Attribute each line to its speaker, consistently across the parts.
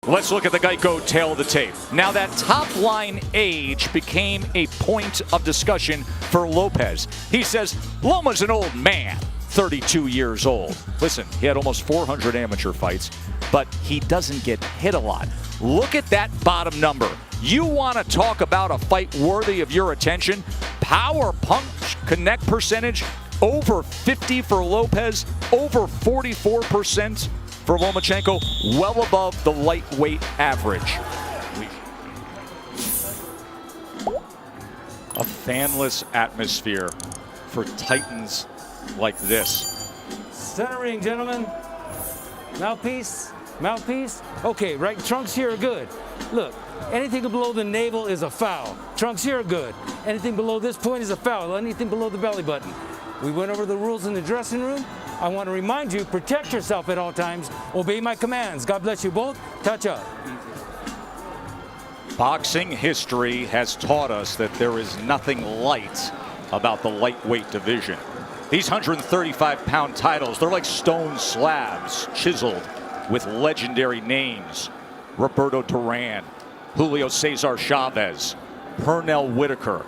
Speaker 1: Let's look at the Geico tail of the tape. Now that top line age became a point of discussion for Lopez. He says, Loma's an old man, 32 years old. Listen, he had almost 400 amateur fights, but he doesn't get hit a lot. Look at that bottom number. You want to talk about a fight worthy of your attention? Power punch connect percentage over 50 for Lopez, over 44% for Lomachenko, well above the lightweight average. A fanless atmosphere for titans like this.
Speaker 2: Centering, gentlemen. Mouthpiece, mouthpiece. Okay, right, trunks here are good. Look, anything below the navel is a foul. Trunks here are good. Anything below this point is a foul. Anything below the belly button. We went over the rules in the dressing room. I want to remind you, protect yourself at all times. Obey my commands. God bless you both. Touch up.
Speaker 1: Boxing history has taught us that there is nothing light about the lightweight division. These 135-pound titles, they're like stone slabs chiseled with legendary names. Roberto Duran, Julio Cesar Chavez, Pernell Whitaker.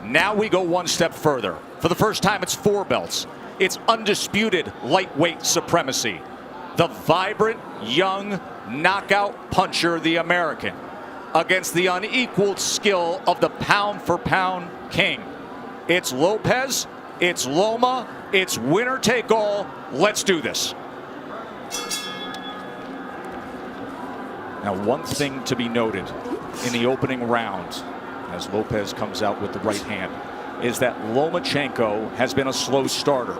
Speaker 1: Now we go one step further. For the first time, it's 4 belts. It's undisputed lightweight supremacy. The vibrant, young, knockout puncher, the American, against the unequaled skill of the pound-for-pound king. It's Lopez, it's Loma, it's winner take all. Let's do this. Now, one thing to be noted in the opening round, as Lopez comes out with the right hand, is that Lomachenko has been a slow starter.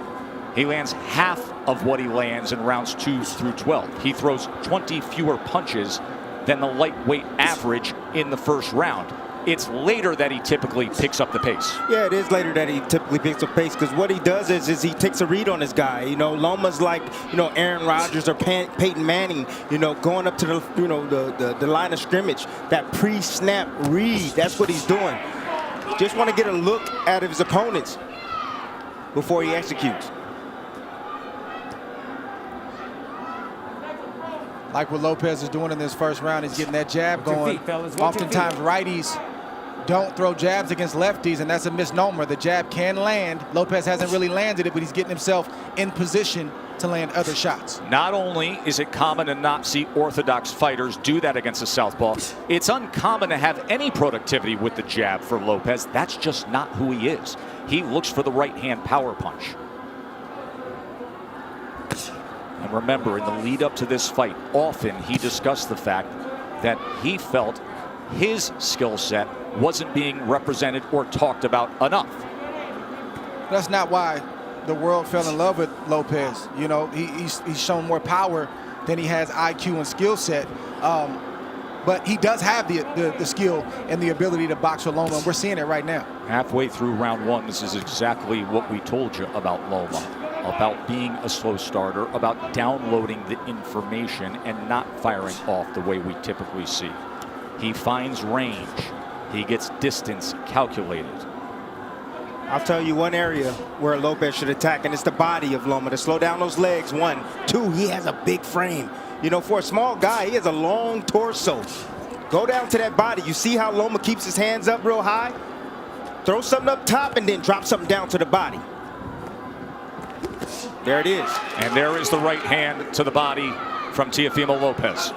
Speaker 1: He lands half of what he lands in rounds 2 through 12. He throws 20 fewer punches than the lightweight average in the first round. It's later that he typically picks up the pace.
Speaker 3: Yeah, it is later that he typically picks up pace, because what he does is he takes a read on his guy. You know, Loma's like, you know, Aaron Rodgers or Peyton Manning, you know, going up to the, you know, the line of scrimmage. That pre-snap read, that's what he's doing. Just want to get a look at his opponents before he executes.
Speaker 4: Like what Lopez is doing in this first round, he's getting that jab going. Oftentimes righties don't throw jabs against lefties, and that's a misnomer. The jab can land. Lopez hasn't really landed it, but he's getting himself in position to land other shots.
Speaker 1: Not only is it common to not see orthodox fighters do that against a southpaw, it's uncommon to have any productivity with the jab for Lopez. That's just not who he is. He looks for the right hand power punch. And remember, in the lead up to this fight, often he discussed the fact that he felt his skill set wasn't being represented or talked about enough.
Speaker 4: That's not why the world fell in love with Lopez. You know, he's shown more power than he has IQ and skill set. But he does have the skill and the ability to box with Loma, and we're seeing it right now.
Speaker 1: Halfway through round 1, this is exactly what we told you about Loma. About being a slow starter, about downloading the information and not firing off the way we typically see. He finds range. He gets distance calculated.
Speaker 3: I'll tell you one area where Lopez should attack, and it's the body of Loma, to slow down those legs. 1, 2, he has a big frame. You know, for a small guy, he has a long torso. Go down to that body. You see how Loma keeps his hands up real high? Throw something up top and then drop something down to the body. There it is.
Speaker 1: And there is the right hand to the body from Teofimo Lopez.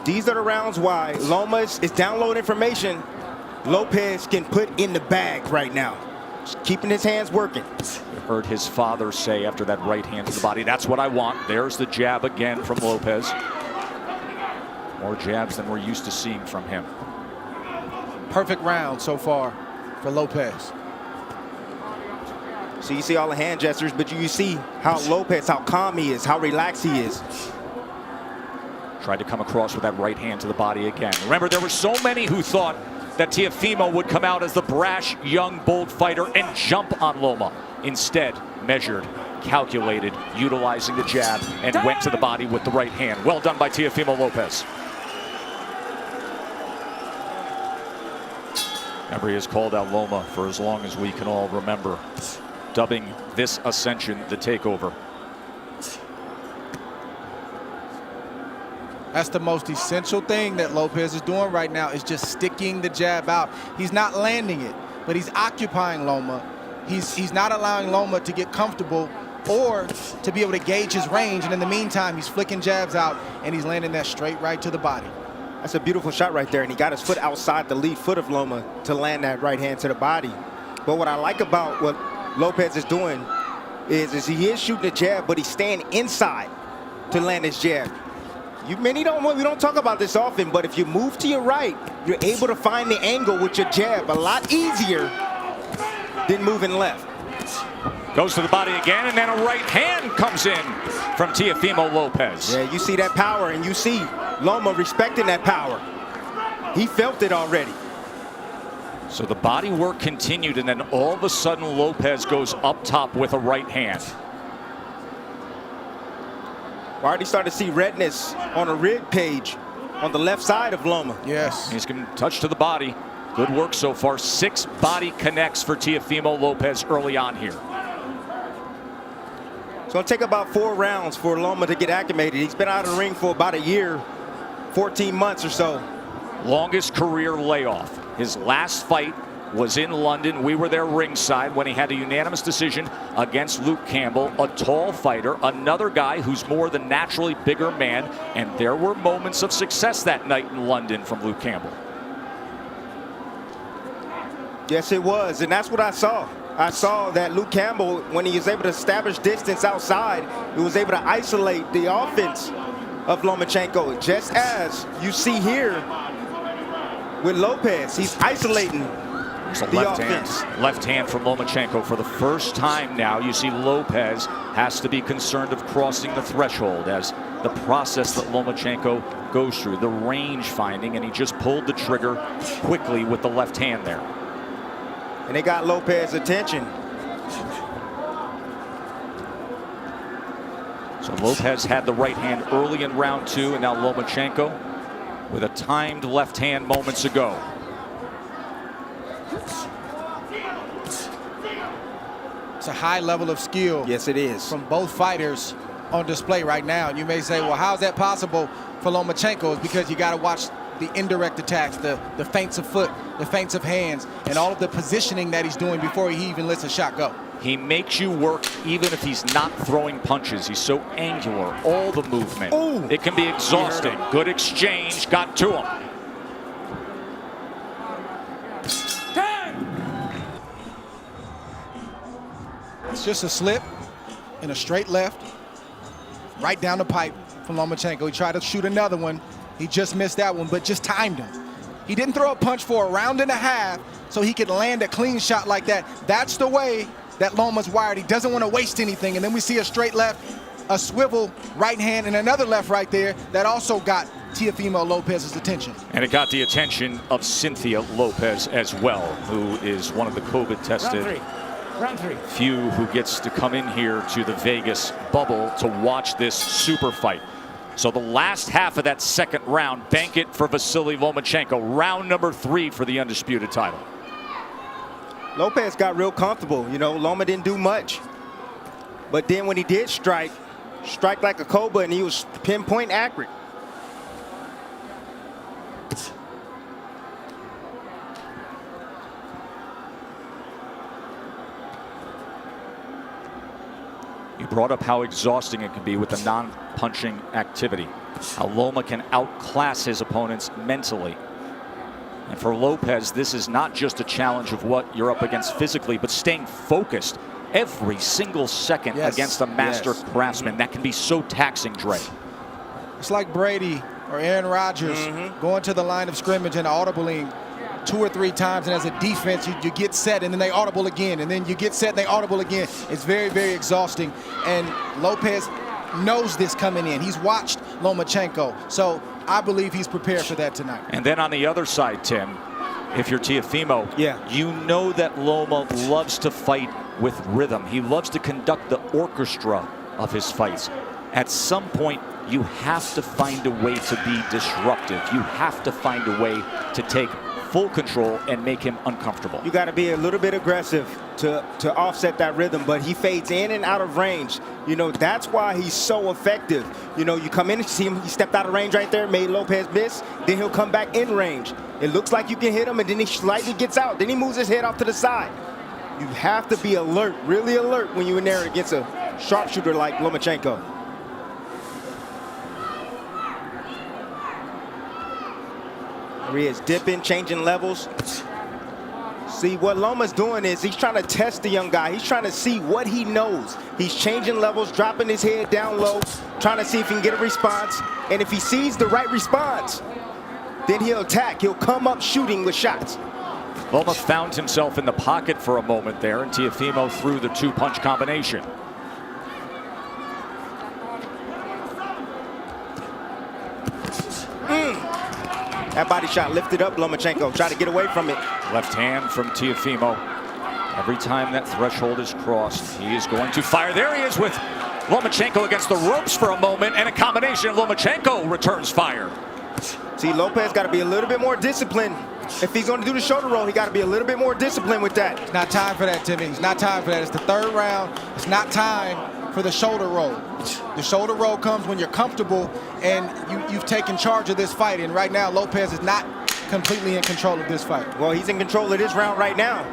Speaker 3: These are the rounds why Loma is downloading information Lopez can put in the bag right now. Just keeping his hands working.
Speaker 1: You heard his father say after that right hand to the body, that's what I want. There's the jab again from Lopez. More jabs than we're used to seeing from him.
Speaker 4: Perfect round so far for Lopez.
Speaker 3: So you see all the hand gestures, but you see how Lopez, how calm he is, how relaxed he is.
Speaker 1: Tried to come across with that right hand to the body again. Remember, there were so many who thought that Teofimo would come out as the brash, young, bold fighter and jump on Loma. Instead, measured, calculated, utilizing the jab, and went to the body with the right hand. Well done by Teofimo Lopez. Remember, he has called out Loma for as long as we can all remember, dubbing this ascension the takeover.
Speaker 4: That's the most essential thing that Lopez is doing right now, is just sticking the jab out. He's not landing it, but he's occupying Loma. He's not allowing Loma to get comfortable or to be able to gauge his range. And in the meantime, he's flicking jabs out, and he's landing that straight right to the body.
Speaker 3: That's a beautiful shot right there, and he got his foot outside the lead foot of Loma to land that right hand to the body. But what I like about what Lopez is doing is he is shooting a jab, but he's staying inside to land his jab. We don't talk about this often, but if you move to your right, you're able to find the angle with your jab a lot easier than moving left.
Speaker 1: Goes to the body again, and then a right hand comes in from Teofimo Lopez.
Speaker 3: Yeah, you see that power, and you see Loma respecting that power. He felt it already.
Speaker 1: So the body work continued, and then all of a sudden Lopez goes up top with a right hand.
Speaker 3: We're already starting to see redness on a rib cage on the left side of Loma.
Speaker 4: Yes.
Speaker 1: He's getting touch to the body. Good work so far. 6 body connects for Teofimo Lopez early on here.
Speaker 3: It's going to take about 4 rounds for Loma to get acclimated. He's been out of the ring for about a year, 14 months or so.
Speaker 1: Longest career layoff. His last fight was in London. We were there ringside when he had a unanimous decision against Luke Campbell, a tall fighter, another guy who's more than naturally bigger man, and there were moments of success that night in London from Luke Campbell.
Speaker 3: Yes, it was, and that's what I saw. I saw that Luke Campbell, when he was able to establish distance outside, he was able to isolate the offense of Lomachenko, just as you see here with Lopez. He's isolating the offense.
Speaker 1: Left hand from Lomachenko. For the first time now, you see Lopez has to be concerned of crossing the threshold as the process that Lomachenko goes through, the range finding, and he just pulled the trigger quickly with the left hand there.
Speaker 3: And they got Lopez's attention.
Speaker 1: So Lopez had the right hand early in round 2, and now Lomachenko with a timed left hand moments ago.
Speaker 4: It's a high level of skill.
Speaker 3: Yes, it is.
Speaker 4: From both fighters on display right now. And you may say, well, how is that possible for Lomachenko? It's because you got to watch the indirect attacks, the feints of foot, the feints of hands, and all of the positioning that he's doing before he even lets a shot go.
Speaker 1: He makes you work even if he's not throwing punches. He's so angular, all the movement.
Speaker 3: Ooh.
Speaker 1: It can be exhausting. Good exchange, got to him.
Speaker 4: It's just a slip and a straight left, right down the pipe from Lomachenko. He tried to shoot another one. He just missed that one, but just timed him. He didn't throw a punch for a round and a half so he could land a clean shot like that. That's the way that Loma's wired. He doesn't want to waste anything. And then we see a straight left, a swivel right hand, and another left right there that also got Teofimo Lopez's attention.
Speaker 1: And it got the attention of Cynthia Lopez as well, who is one of the COVID-tested few who gets to come in here to the Vegas bubble to watch this super fight. So the last half of that second round, bank it for Vasiliy Lomachenko. Round number 3 for the undisputed title.
Speaker 3: Lopez got real comfortable. You know, Loma didn't do much. But then when he did strike like a cobra, and he was pinpoint accurate.
Speaker 1: You brought up how exhausting it can be with the non-punching activity. How Loma can outclass his opponents mentally. And for Lopez, this is not just a challenge of what you're up against physically, but staying focused every single second against a master craftsman. That can be so taxing, Dre.
Speaker 4: It's like Brady or Aaron Rodgers going to the line of scrimmage and audibling 2 or 3 times, and as a defense, you get set, and then they audible again, and then you get set, and they audible again. It's very, very exhausting, and Lopez knows this coming in. He's watched Lomachenko, so I believe he's prepared for that tonight.
Speaker 1: And then on the other side, Tim, if you're Teofimo, you know that Loma loves to fight with rhythm. He loves to conduct the orchestra of his fights. At some point, you have to find a way to be disruptive. You have to find a way to take full control and make him uncomfortable.
Speaker 3: You got to be a little bit aggressive to offset that rhythm, but he fades in and out of range. You know, that's why he's so effective. You know, you come in and see him, he stepped out of range right there, made Lopez miss, then he'll come back in range. It looks like you can hit him, and then he slightly gets out. Then he moves his head off to the side. You have to be alert, really alert, when you're in there against a sharpshooter like Lomachenko. There he is, dipping, changing levels. See, what Loma's doing is he's trying to test the young guy. He's trying to see what he knows. He's changing levels, dropping his head down low, trying to see if he can get a response. And if he sees the right response, then he'll attack. He'll come up shooting with shots.
Speaker 1: Loma found himself in the pocket for a moment there, and Teofimo threw the two-punch combination.
Speaker 3: That body shot lifted up Lomachenko, tried to get away from it.
Speaker 1: Left hand from Teofimo. Every time that threshold is crossed, he is going to fire. There he is with Lomachenko against the ropes for a moment, and a combination of Lomachenko returns fire.
Speaker 3: See, Lopez got to be a little bit more disciplined. If he's going to do the shoulder roll, he got to be a little bit more disciplined with that.
Speaker 4: It's not time for that, Timmy. It's not time for that. It's the third round. It's not time for the shoulder roll. The shoulder roll comes when you're comfortable and you've taken charge of this fight. And right now, Lopez is not completely in control of this fight.
Speaker 3: Well, he's in control of this round right now.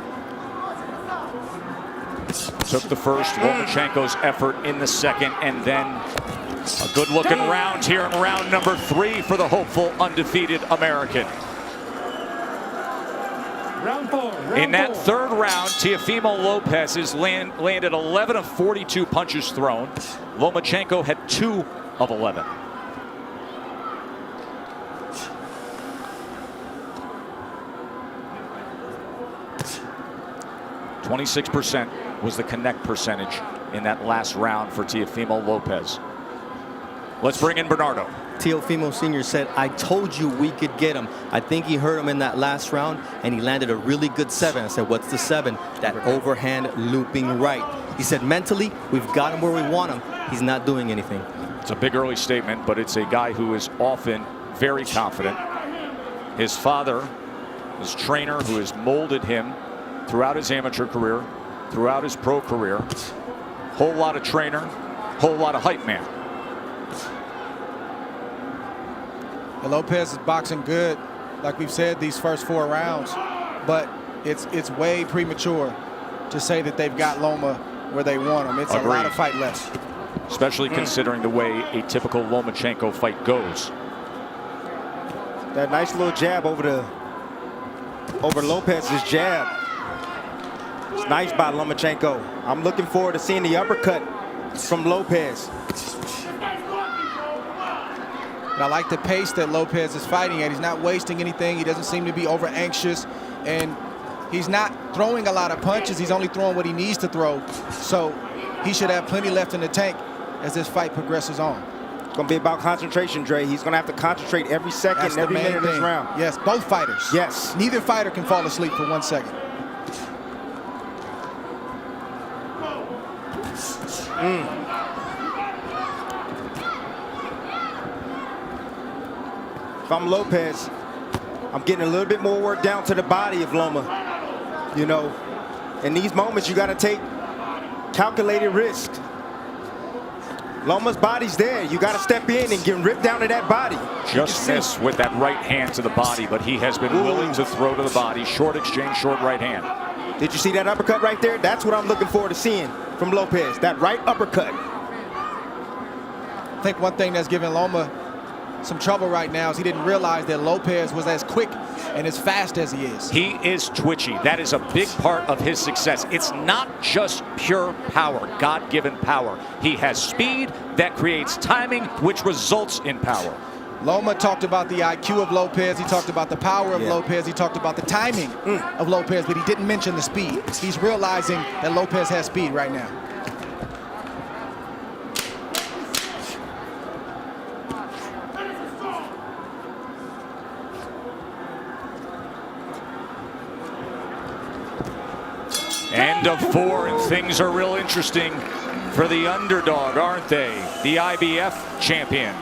Speaker 1: Took the first, Lomachenko's effort in the second, and then a good-looking round here in round number 3 for the hopeful undefeated American.
Speaker 2: Round 4.
Speaker 1: In that third round, Teofimo Lopez has landed 11 of 42 punches thrown. Lomachenko had 2 of 11. .26% was the connect percentage in that last round for Teofimo Lopez. Let's bring in Bernardo.
Speaker 5: Teofimo Sr. said, I told you we could get him. I think he hurt him in that last round, and he landed a really good 7. I said, what's the 7? That overhand looping right. He said, mentally, we've got him where we want him. He's not doing anything.
Speaker 1: It's a big early statement, but it's a guy who is often very confident. His father, his trainer, who has molded him throughout his amateur career, throughout his pro career. Whole lot of trainer, whole lot of hype man.
Speaker 4: Lopez is boxing good, like we've said, these first 4 rounds, but it's way premature to say that they've got Loma where they want him. It's a lot of fight left.
Speaker 1: Especially considering the way a typical Lomachenko fight goes.
Speaker 3: That nice little jab over Lopez's jab. It's nice by Lomachenko. I'm looking forward to seeing the uppercut from Lopez.
Speaker 4: But I like the pace that Lopez is fighting at. He's not wasting anything. He doesn't seem to be over anxious, and he's not throwing a lot of punches. He's only throwing what he needs to throw. So he should have plenty left in the tank as this fight progresses on.
Speaker 3: It's going to be about concentration, Dre. He's going to have to concentrate every second, every minute of this round.
Speaker 4: Yes, both fighters.
Speaker 3: Yes.
Speaker 4: Neither fighter can fall asleep for 1 second.
Speaker 3: If I'm Lopez, I'm getting a little bit more work down to the body of Loma. You know, in these moments, you got to take calculated risk. Loma's body's there. You got to step in and get ripped down to that body.
Speaker 1: Just miss with that right hand to the body, but he has been willing to throw to the body. Short exchange, short right hand.
Speaker 3: Did you see that uppercut right there? That's what I'm looking forward to seeing from Lopez, that right uppercut.
Speaker 4: I think one thing that's giving Loma some trouble right now is he didn't realize that Lopez was as quick and as fast as he is.
Speaker 1: He is twitchy. That is a big part of his success. It's not just pure power, God-given power. He has speed that creates timing, which results in power.
Speaker 4: Loma talked about the IQ of Lopez. He talked about the power of Lopez. He talked about the timing of Lopez, but he didn't mention the speed. He's realizing that Lopez has speed right now.
Speaker 1: End of 4, and things are real interesting for the underdog, aren't they? The IBF champion.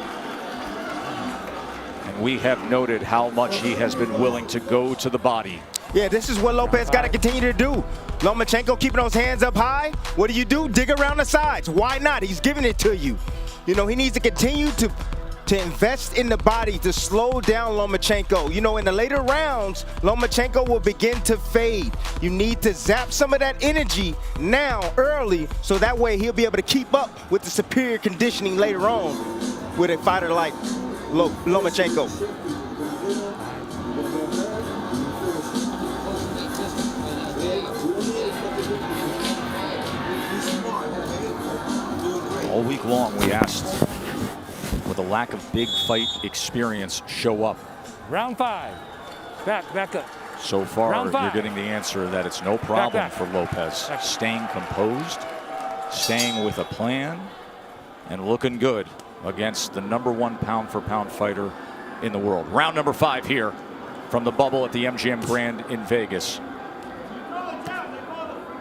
Speaker 1: And we have noted how much he has been willing to go to the body.
Speaker 3: Yeah, this is what Lopez got to continue to do. Lomachenko keeping those hands up high. What do? Dig around the sides. Why not? He's giving it to you. You know, he needs to continue to invest in the body to slow down Lomachenko. You know, in the later rounds, Lomachenko will begin to fade. You need to zap some of that energy now, early, so that way he'll be able to keep up with the superior conditioning later on with a fighter like Lomachenko.
Speaker 1: All week long, we asked, with a lack of big fight experience, show up.
Speaker 2: Round 5. Back up.
Speaker 1: So far,
Speaker 2: Round 5.
Speaker 1: you're getting the answer that it's no problem
Speaker 2: Back.
Speaker 1: for Lopez. Staying composed, staying with a plan, and looking good against the #1 pound-for-pound fighter in the world. Round number 5 here from the bubble at the MGM Grand in Vegas.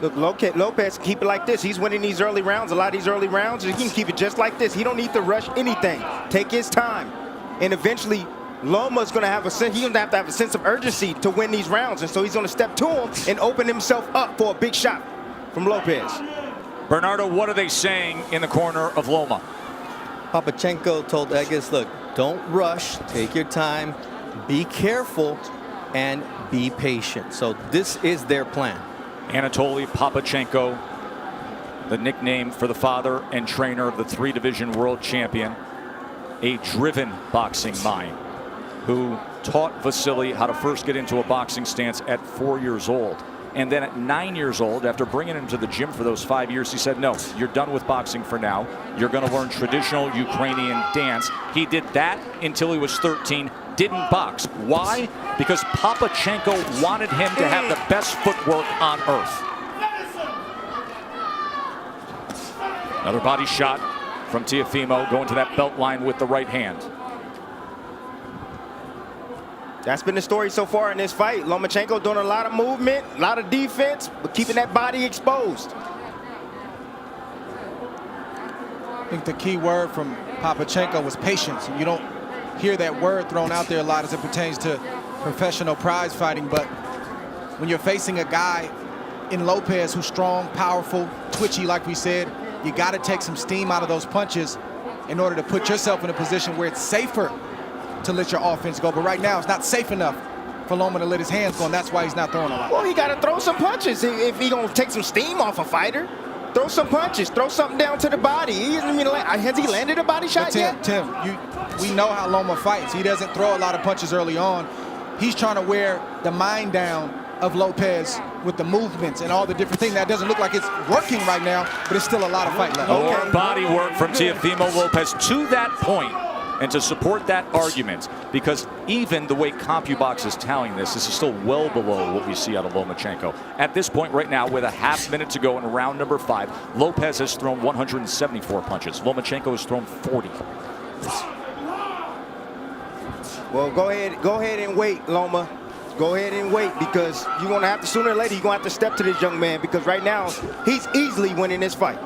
Speaker 3: Look, Lopez can keep it like this. He's winning these early rounds. A lot of these early rounds, he can keep it just like this. He don't need to rush anything. Take his time. And eventually, Loma's going to have a sense. He's going to have a sense of urgency to win these rounds. And so he's going to step to him and open himself up for a big shot from Lopez.
Speaker 1: Bernardo, what are they saying in the corner of Loma?
Speaker 5: Papachenko told Egas, look, don't rush, take your time, be careful, and be patient. So this is their plan.
Speaker 1: Anatoly Papachenko, the nickname for the father and trainer of the 3-division world champion, a driven boxing mind who taught Vasiliy how to first get into a boxing stance at 4 years old. And then at 9 years old, after bringing him to the gym for those 5 years, he said, no, you're done with boxing for now. You're going to learn traditional Ukrainian dance. He did that until he was 13. Didn't box. Why? Because Papachenko wanted him to have the best footwork on earth. Another body shot from Teofimo, going to that belt line with the right hand.
Speaker 3: That's been the story so far in this fight. Lomachenko doing a lot of movement, a lot of defense, but keeping that body exposed.
Speaker 4: I think the key word from Papachenko was patience. You don't hear that word thrown out there a lot as it pertains to professional prize fighting, but when you're facing a guy in Lopez who's strong, powerful, twitchy, like we said, you got to take some steam out of those punches in order to put yourself in a position where it's safer to let your offense go. But right now, it's not safe enough for Loma to let his hands go, and that's why he's not throwing a lot.
Speaker 3: Well, he got to throw some punches if he going to take some steam off a fighter. Throw some punches. Throw something down to the body. Has he landed a body shot yet?
Speaker 4: Tim, we know how Loma fights. He doesn't throw a lot of punches early on. He's trying to wear the mind down of Lopez with the movements and all the different things. That doesn't look like it's working right now, but it's still a lot of fight left.
Speaker 1: More body work from Teofimo Lopez to that point. And to support that argument, because even the way CompuBox is tallying this is still well below what we see out of Lomachenko. At this point right now, with a half minute to go in round number 5, Lopez has thrown 174 punches. Lomachenko has thrown 40.
Speaker 3: Well, go ahead and wait, Loma. Go ahead and wait, because you're going to have to, sooner or later, you're going to have to step to this young man, because right now, he's easily winning this fight.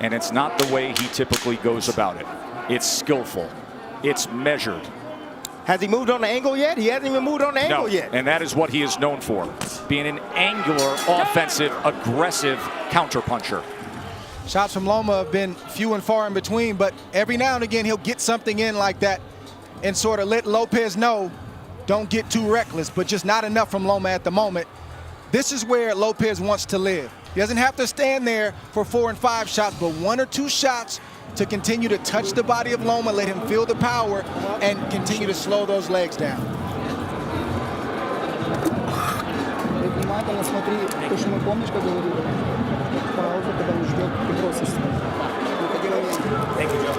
Speaker 1: And it's not the way he typically goes about it. It's skillful. It's measured.
Speaker 3: Has he moved on the angle yet? He hasn't even moved on the angle yet.
Speaker 1: And that is what he is known for, being an angular, offensive, aggressive counterpuncher.
Speaker 4: Shots from Loma have been few and far in between, but every now and again he'll get something in like that and sort of let Lopez know, don't get too reckless, but just not enough from Loma at the moment. This is where Lopez wants to live. He doesn't have to stand there for 4 and 5 shots, but 1 or 2 shots to continue to touch the body of Loma, let him feel the power, and continue to slow those legs down.
Speaker 2: Thank you, Joe.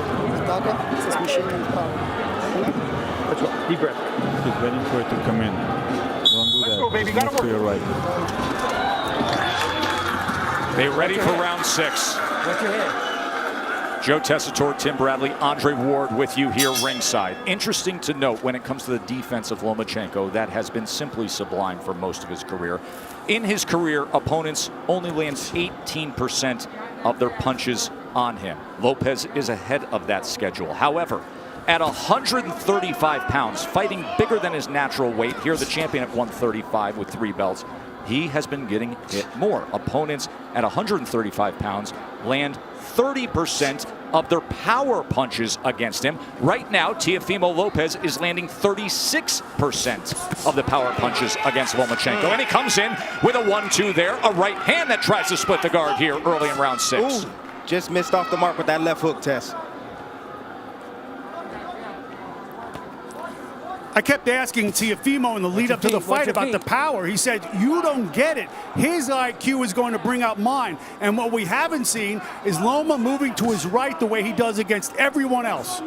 Speaker 2: Deep breath.
Speaker 6: He's waiting for it to come in. Don't do that.
Speaker 3: go, baby.
Speaker 6: Just
Speaker 3: Gotta
Speaker 6: move to your right.
Speaker 1: They ready for round 6.
Speaker 2: What's your head?
Speaker 1: Joe Tessitore, Tim Bradley, Andre Ward with you here ringside. Interesting to note when it comes to the defense of Lomachenko, that has been simply sublime for most of his career. In his career, opponents only land 18% of their punches on him. Lopez is ahead of that schedule. However, at 135 pounds, fighting bigger than his natural weight, here the champion at 135 with 3 belts, he has been getting hit more. Opponents at 135 pounds land 30% of their power punches against him. Right now, Teofimo Lopez is landing 36% of the power punches against Lomachenko. And he comes in with a 1-2 there, a right hand that tries to split the guard here early in round 6.
Speaker 3: Ooh, just missed off the mark with that left hook, Tess.
Speaker 7: I kept asking Teofimo in the lead up to the fight about the power. He said, you don't get it. His IQ is going to bring out mine. And what we haven't seen is Loma moving to his right the way he does against everyone else.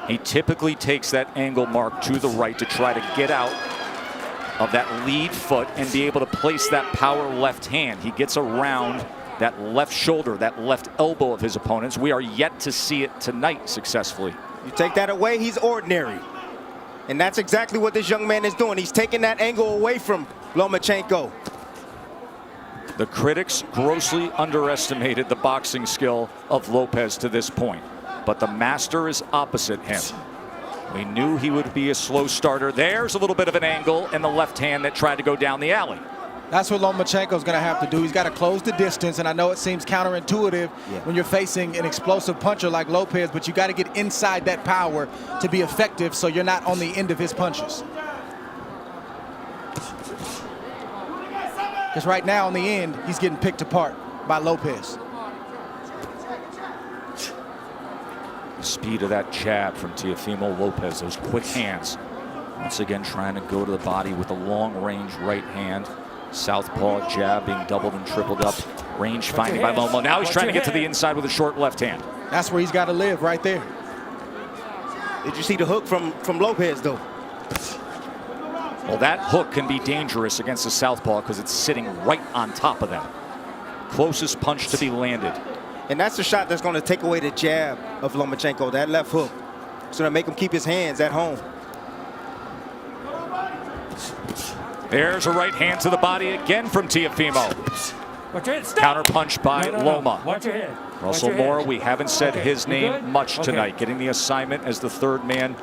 Speaker 1: He typically takes that angle mark to the right to try to get out of that lead foot and be able to place that power left hand. He gets around that left shoulder, that left elbow of his opponents. We are yet to see it tonight successfully.
Speaker 3: You take that away, he's ordinary. And that's exactly what this young man is doing. He's taking that angle away from Lomachenko.
Speaker 1: The critics grossly underestimated the boxing skill of Lopez to this point, but the master is opposite him. We knew he would be a slow starter. There's a little bit of an angle in the left hand that tried to go down the alley.
Speaker 4: That's what Lomachenko's going to have to do. He's got to close the distance, and I know it seems counterintuitive when you're facing an explosive puncher like Lopez, but you got to get inside that power to be effective so you're not on the end of his punches. Because right now, in the end, he's getting picked apart by Lopez.
Speaker 1: The speed of that jab from Teofimo Lopez, those quick hands. Once again, trying to go to the body with a long-range right hand. Southpaw jab being doubled and tripled up. Range finding by Loma. Now he's trying to get to the inside with a short left hand.
Speaker 4: That's where he's got to live, right there.
Speaker 3: Did you see the hook from Lopez, though?
Speaker 1: Well, that hook can be dangerous against the southpaw because it's sitting right on top of them. Closest punch to be landed.
Speaker 3: And that's the shot that's going to take away the jab of Lomachenko, that left hook. It's going to make him keep his hands at home.
Speaker 1: There's a right hand to the body again from Teofimo. Counter punch by Loma.
Speaker 2: Watch your head.
Speaker 1: Russell Moore, we haven't said his name much tonight, getting the assignment as the third man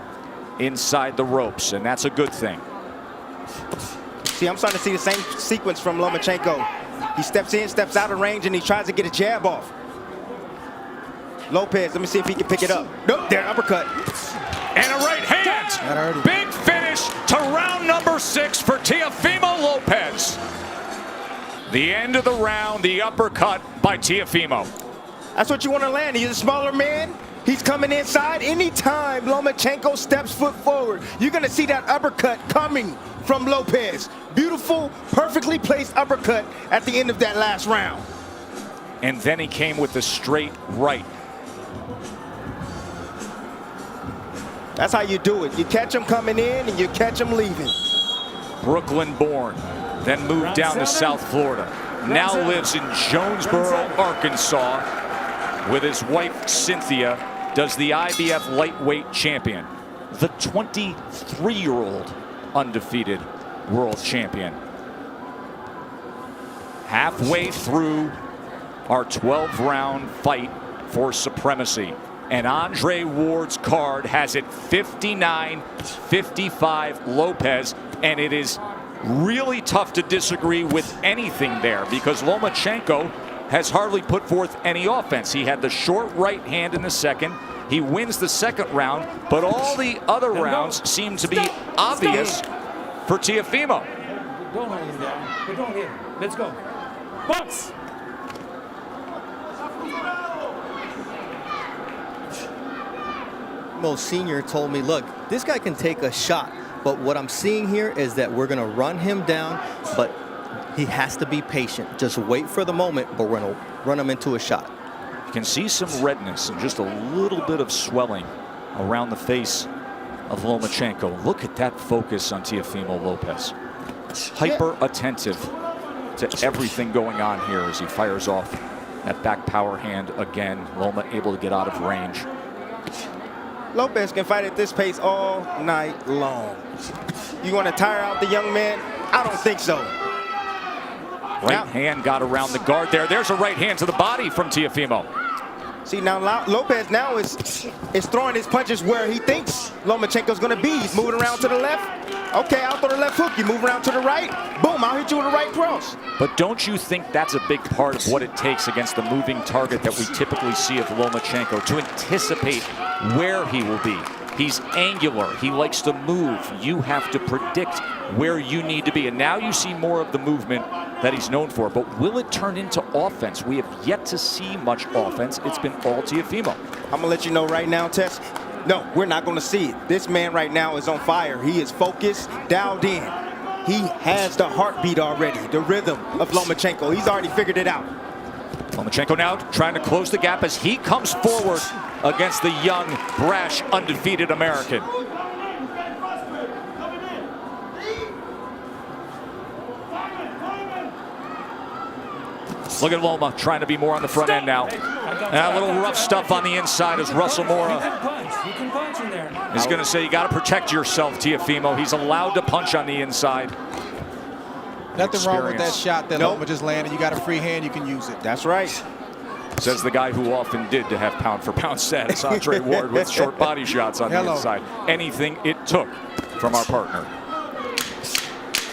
Speaker 1: inside the ropes, and that's a good thing.
Speaker 3: See, I'm starting to see the same sequence from Lomachenko. He steps in, steps out of range, and he tries to get a jab off. Lopez, let me see if he can pick it up. Nope, there, uppercut.
Speaker 1: And a right hand. Big finish to round number 6 for Teofimo Lopez. The end of the round, the uppercut by Teofimo.
Speaker 3: That's what you want to land. He's a smaller man. He's coming inside. Anytime Lomachenko steps foot forward, you're going to see that uppercut coming from Lopez. Beautiful, perfectly placed uppercut at the end of that last round.
Speaker 1: And then he came with the straight right.
Speaker 3: That's how you do it. You catch him coming in and you catch him leaving.
Speaker 1: Brooklyn born, then moved down to South Florida. Now lives in Jonesboro, Arkansas with his wife Cynthia, does the IBF lightweight champion. The 23-year-old undefeated world champion. Halfway through our 12-round fight for supremacy. And Andre Ward's card has it 59-55 Lopez, and it is really tough to disagree with anything there because Lomachenko has hardly put forth any offense. He had the short right hand in the second. He wins the second round, but all the other rounds seem to be obvious for Teofimo.
Speaker 2: Don't hold him down. But don't hit him. Let's go. Box!
Speaker 5: Mo Sr. told me, look, this guy can take a shot, but what I'm seeing here is that we're going to run him down, but he has to be patient. Just wait for the moment, but we're going to run him into a shot.
Speaker 1: You can see some redness and just a little bit of swelling around the face of Lomachenko. Look at that focus on Teofimo Lopez. Hyper attentive to everything going on here as he fires off that back power hand again. Loma able to get out of range.
Speaker 3: Lopez can fight at this pace all night long. You want to tire out the young man? I don't think so.
Speaker 1: Right hand got around the guard there. There's a right hand to the body from Teofimo.
Speaker 3: See, now Lopez now is throwing his punches where he thinks Lomachenko's going to be. He's moving around to the left. Okay, I'll throw the left hook. You move around to the right. Boom, I'll hit you with a right cross.
Speaker 1: But don't you think that's a big part of what it takes against the moving target that we typically see of Lomachenko, to anticipate where he will be? He's angular. He likes to move. You have to predict where you need to be. And now you see more of the movement that he's known for. But will it turn into offense? We have yet to see much offense. It's been all Teofimo.
Speaker 3: I'm going to let you know right now, Tess. No, we're not going to see it. This man right now is on fire. He is focused, dialed in. He has the heartbeat already, the rhythm of Lomachenko. He's already figured it out.
Speaker 1: Lomachenko now trying to close the gap as he comes forward against the young, brash, undefeated American. Look at Loma trying to be more on the front end now. And a little rough stuff on the inside as Russell Mora.
Speaker 2: You can punch in there.
Speaker 1: He's going to say you got to protect yourself, Teofimo. He's allowed to punch on the inside.
Speaker 4: Nothing wrong with that shot that Loma just landed. You got a free hand, you can use it.
Speaker 3: That's right.
Speaker 1: Says the guy who often did to have pound-for-pound status, Andre Ward, with short body shots on the inside. Anything it took from our partner.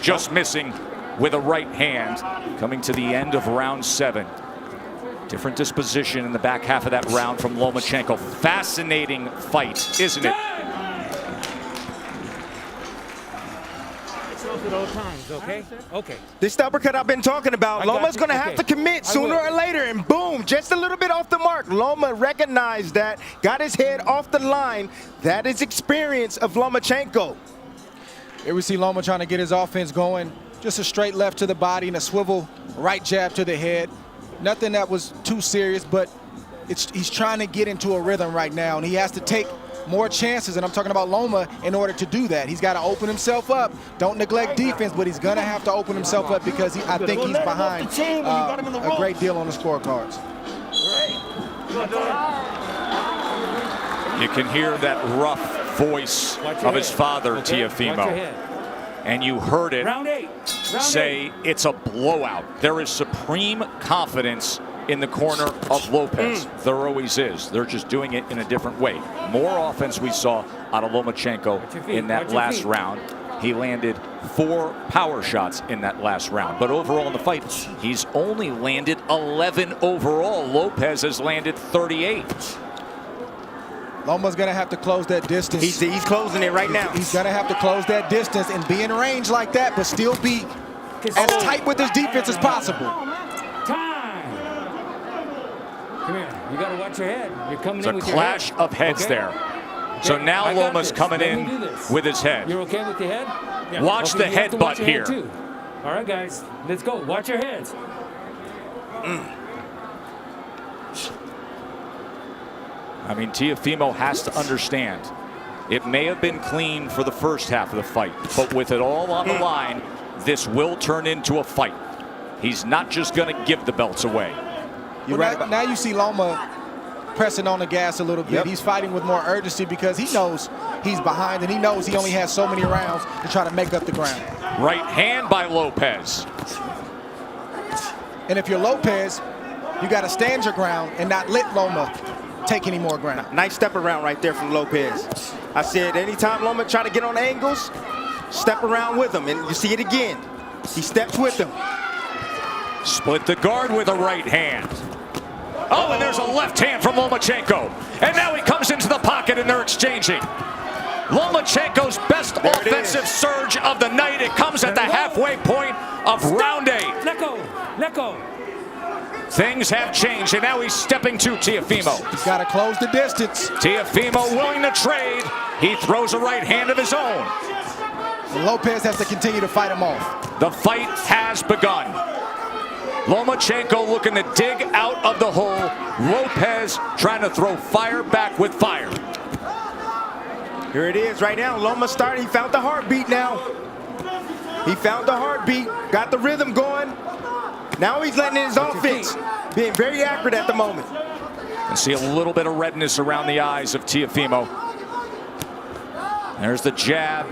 Speaker 1: Just missing with a right hand, coming to the end of round 7. Different disposition in the back half of that round from Lomachenko. Fascinating fight, isn't it?
Speaker 2: At all times, okay? Okay.
Speaker 3: This uppercut I've been talking about, Loma's going to have to commit sooner or later, and boom, just a little bit off the mark. Loma recognized that, got his head off the line. That is experience of Lomachenko.
Speaker 4: Here we see Loma trying to get his offense going. Just a straight left to the body and a swivel right jab to the head. Nothing that was too serious, but he's trying to get into a rhythm right now, and he has to take more chances, and I'm talking about Loma, in order to do that. He's got to open himself up. Don't neglect defense, but he's going to have to open himself up because I think he's behind a great deal on the scorecards.
Speaker 1: You can hear that rough voice of his father, Teofimo. And you heard it say it's a blowout. There is supreme confidence in the corner of Lopez. There always is. They're just doing it in a different way. More offense we saw out of Lomachenko in that last round. He landed 4 power shots in that last round. But overall in the fight, he's only landed 11 overall. Lopez has landed 38.
Speaker 4: Loma's going to have to close that distance.
Speaker 3: He's closing it right now.
Speaker 4: He's going to have to close that distance and be in range like that, but still be as tight with his defense as possible.
Speaker 2: Time. Come here. You got to watch your head. You're coming in with your head.
Speaker 1: It's a clash of heads there. So now Loma's coming in with his head.
Speaker 2: You're okay with your head? Yeah.
Speaker 1: Watch the headbutt here.
Speaker 2: All right, guys. Let's go. Watch your heads.
Speaker 1: I mean, Teofimo has to understand. It may have been clean for the first half of the fight, but with it all on the line, this will turn into a fight. He's not just going to give the belts away.
Speaker 4: Now you see Loma pressing on the gas a little bit. He's fighting with more urgency because he knows he's behind, and he knows he only has so many rounds to try to make up the ground.
Speaker 1: Right hand by Lopez.
Speaker 4: And if you're Lopez, you got to stand your ground and not let Loma take any more ground.
Speaker 3: Nice step around right there from Lopez. I said anytime Loma try to get on angles, step around with him, and you see it again. He steps with him.
Speaker 1: Split the guard with a right hand. Oh, and there's a left hand from Lomachenko. And now he comes into the pocket and they're exchanging. Lomachenko's best offensive surge of the night. It comes at the halfway point of round 8.
Speaker 2: Let go. Let go.
Speaker 1: Things have changed, and now he's stepping to Teofimo.
Speaker 4: He's got to close the distance.
Speaker 1: Teofimo willing to trade. He throws a right hand of his own.
Speaker 4: Lopez has to continue to fight him off.
Speaker 1: The fight has begun. Lomachenko looking to dig out of the hole. Lopez trying to throw fire back with fire.
Speaker 3: Here it is right now. Loma started. He found the heartbeat now. He found the heartbeat. Got the rhythm going. Now he's letting in his offense. Being very accurate at the moment.
Speaker 1: I see a little bit of redness around the eyes of Teofimo. There's the jab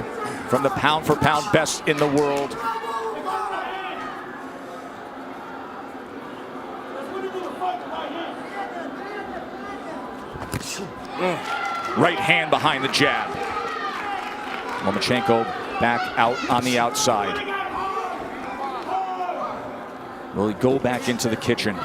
Speaker 1: from the pound-for-pound best in the world. Right hand behind the jab. Lomachenko back out on the outside. Will he go back into the kitchen?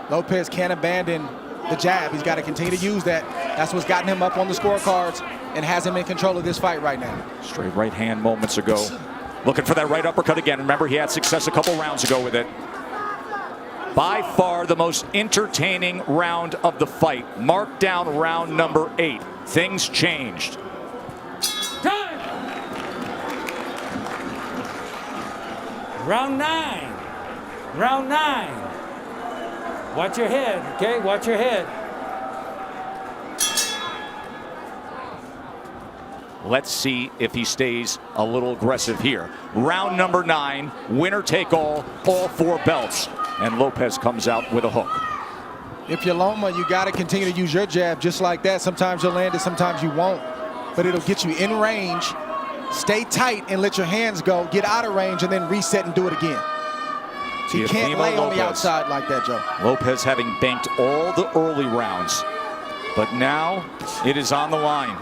Speaker 4: Lopez can't abandon the jab. He's got to continue to use that. That's what's gotten him up on the scorecards and has him in control of this fight right now.
Speaker 1: Straight right hand moments ago. Looking for that right uppercut again. Remember, he had success a couple rounds ago with it. By far the most entertaining round of the fight. Mark down round number 8. Things changed.
Speaker 2: Time. Round 9. Round 9. Watch your head, okay? Watch your head.
Speaker 1: Let's see if he stays a little aggressive here. Round number 9, winner take all 4 belts. And Lopez comes out with a hook.
Speaker 4: If you're Loma, you got to continue to use your jab just like that. Sometimes you'll land it, sometimes you won't. But it'll get you in range. Stay tight and let your hands go. Get out of range and then reset and do it again. You can't lay on the outside like that, Joe.
Speaker 1: Lopez having banked all the early rounds. But now it is on the line.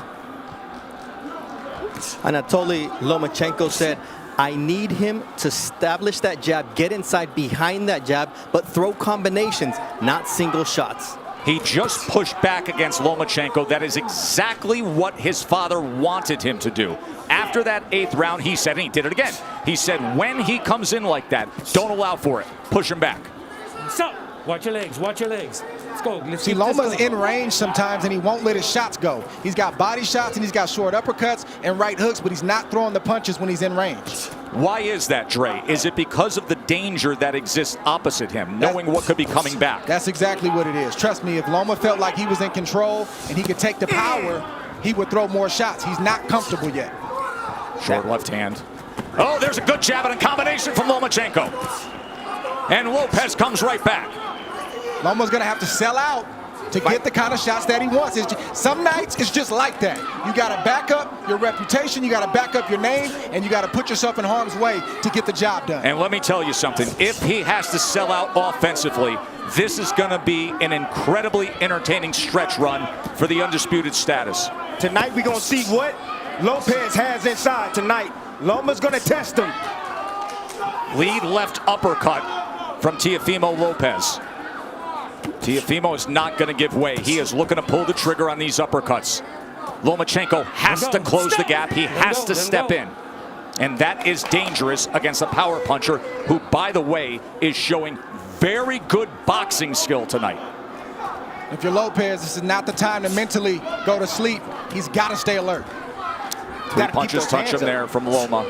Speaker 5: Anatoly Lomachenko said, I need him to establish that jab, get inside behind that jab, but throw combinations, not single shots.
Speaker 1: He just pushed back against Lomachenko. That is exactly what his father wanted him to do. After that 8th round, he said, and he did it again. He said, when he comes in like that, don't allow for it. Push him back.
Speaker 2: So, watch your legs, watch your legs. Let's go. Let's
Speaker 4: See, Loma's in range sometimes, and he won't let his shots go. He's got body shots, and he's got short uppercuts and right hooks, but he's not throwing the punches when he's in range.
Speaker 1: Why is that, Dre? Is it because of the danger that exists opposite him, knowing what could be coming back?
Speaker 4: That's exactly what it is. Trust me, if Loma felt like he was in control and he could take the power, he would throw more shots. He's not comfortable yet.
Speaker 1: Short left hand. Oh, there's a good jab and a combination from Lomachenko. And Lopez comes right back.
Speaker 4: Loma's going to have to sell out to get the kind of shots that he wants. Some nights it's just like that. You got to back up your reputation, you got to back up your name, and you got to put yourself in harm's way to get the job done.
Speaker 1: And let me tell you something. If he has to sell out offensively, this is going to be an incredibly entertaining stretch run for the undisputed status.
Speaker 3: Tonight we're going to see what Lopez has inside tonight. Loma's going to test him.
Speaker 1: Lead left uppercut from Teofimo Lopez. Teofimo is not going to give way. He is looking to pull the trigger on these uppercuts. Lomachenko has to close the gap. He has to step in. And that is dangerous against a power puncher who, by the way, is showing very good boxing skill tonight.
Speaker 4: If you're Lopez, this is not the time to mentally go to sleep. He's got to stay alert.
Speaker 1: 3 punches touch him there from Loma.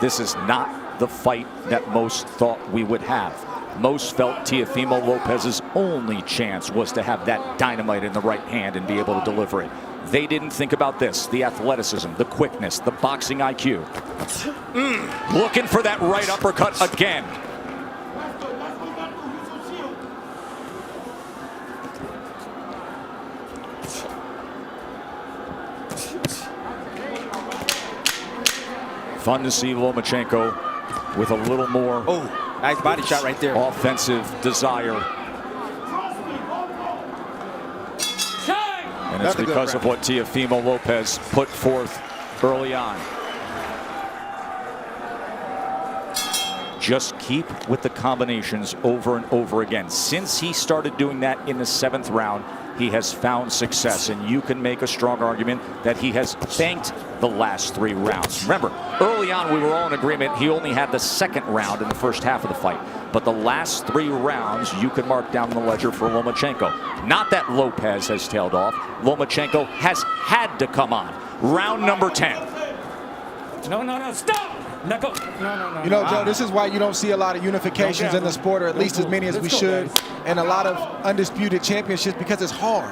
Speaker 1: This is not the fight that most thought we would have. Most felt Teofimo Lopez's only chance was to have that dynamite in the right hand and be able to deliver it. They didn't think about this, the athleticism, the quickness, the boxing IQ. Looking for that right uppercut again. Fun to see Lomachenko with a little more
Speaker 3: nice body shot right there.
Speaker 1: Offensive desire. And it's because of what Teofimo Lopez put forth early on. Just keep with the combinations over and over again. Since he started doing that in the 7th round, he has found success, and you can make a strong argument that he has banked the last 3 rounds. Remember, early on we were all in agreement he only had the 2nd round in the first half of the fight. But the last 3 rounds you can mark down the ledger for Lomachenko. Not that Lopez has tailed off. Lomachenko has had to come on. Round number 10.
Speaker 2: No, stop! No.
Speaker 4: You know, Joe, this is why you don't see a lot of unifications in the sport, or at least as many as we should, and a lot of undisputed championships, because it's hard.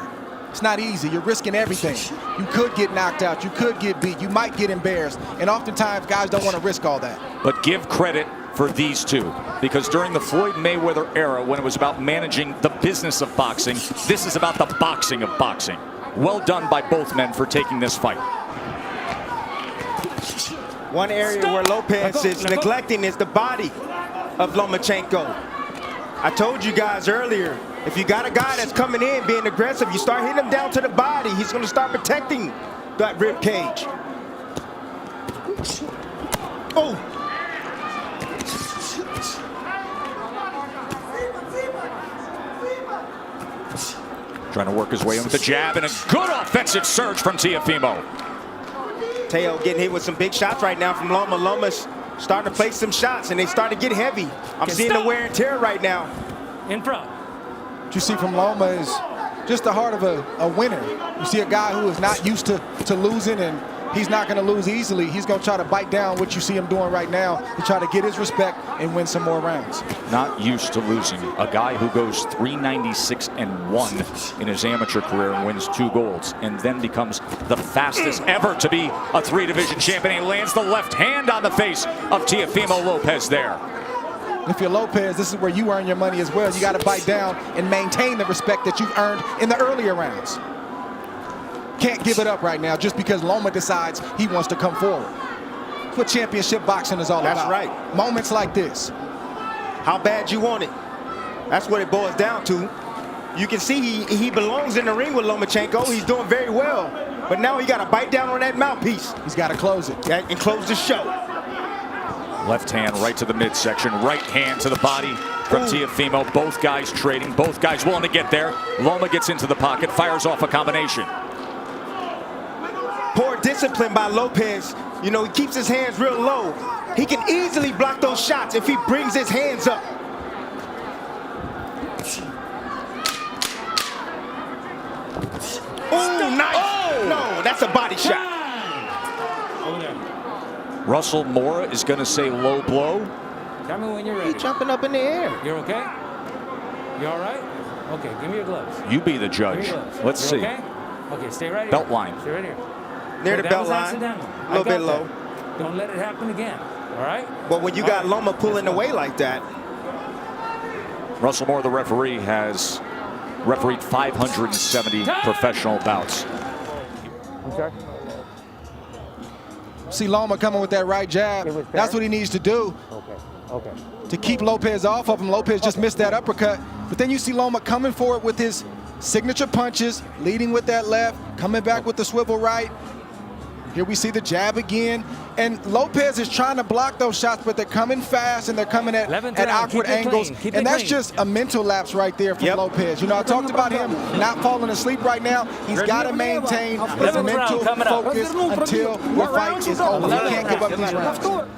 Speaker 4: It's not easy. You're risking everything. You could get knocked out. You could get beat. You might get embarrassed. And oftentimes, guys don't want to risk all that.
Speaker 1: But give credit for these two, because during the Floyd Mayweather era, when it was about managing the business of boxing, this is about the boxing of boxing. Well done by both men for taking this fight.
Speaker 3: One area where Lopez is neglecting is the body of Lomachenko. I told you guys earlier, If you got a guy that's coming in, being aggressive, you start hitting him down to the body, he's going to start protecting that rib cage. Oh!
Speaker 1: Trying to work his way in with the jab and a good offensive surge from Teofimo.
Speaker 3: Teo getting hit with some big shots right now from Loma. Loma's starting to place some shots, and they start to get heavy. I'm seeing the wear and tear right now.
Speaker 2: In front.
Speaker 4: What you see from Loma is just the heart of a winner. You see a guy who is not used to losing, and he's not going to lose easily. He's going to try to bite down what you see him doing right now to try to get his respect and win some more rounds.
Speaker 1: Not used to losing. A guy who goes 396-1 in his amateur career and wins 2 golds, and then becomes the fastest ever to be a 3-division champion. He lands the left hand on the face of Teofimo Lopez there.
Speaker 4: If you're Lopez, this is where you earn your money as well. You got to bite down and maintain the respect that you've earned in the earlier rounds. Can't give it up right now just because Loma decides he wants to come forward. That's what championship boxing is all about.
Speaker 3: That's right.
Speaker 4: Moments like this.
Speaker 3: How bad you want it. That's what it boils down to. You can see he belongs in the ring with Lomachenko. He's doing very well. But now he got to bite down on that mouthpiece.
Speaker 4: He's got to close it.
Speaker 3: And close the show.
Speaker 1: Left hand right to the midsection, right hand to the body from Teofimo. Both guys trading, both guys willing to get there. Loma gets into the pocket, fires off a combination.
Speaker 3: Poor discipline by Lopez. You know, he keeps his hands real low. He can easily block those shots if he brings his hands up. Oh, nice. Oh. No, that's a body shot.
Speaker 1: Russell Mora is going to say low blow.
Speaker 2: Tell me when you're ready.
Speaker 3: He's jumping up in the air.
Speaker 2: You're okay? You all right? Okay, give me your gloves.
Speaker 1: You be the judge. Let's see.
Speaker 2: Okay? Okay, stay right here.
Speaker 1: Belt line.
Speaker 2: Stay right here.
Speaker 3: Near the
Speaker 2: That
Speaker 3: belt
Speaker 2: was
Speaker 3: line.
Speaker 2: accidental.
Speaker 3: A little bit low.
Speaker 2: Don't let it happen again. All right?
Speaker 3: But when you got Loma pulling away like that.
Speaker 1: Russell Mora, the referee, has refereed 570 professional bouts.
Speaker 2: Okay.
Speaker 4: See Loma coming with that right jab. That's what he needs to do.
Speaker 2: Okay.
Speaker 4: To keep Lopez off of him. Lopez just missed that uppercut. But then you see Loma coming forward with his signature punches, leading with that left, coming back with the swivel right. Here we see the jab again. And Lopez is trying to block those shots, but they're coming fast and they're coming at awkward angles. And that's just a mental lapse right there from Lopez. You know, I talked about him not falling asleep right now. He's got to maintain his mental focus until the fight is over. He can't give up these rounds.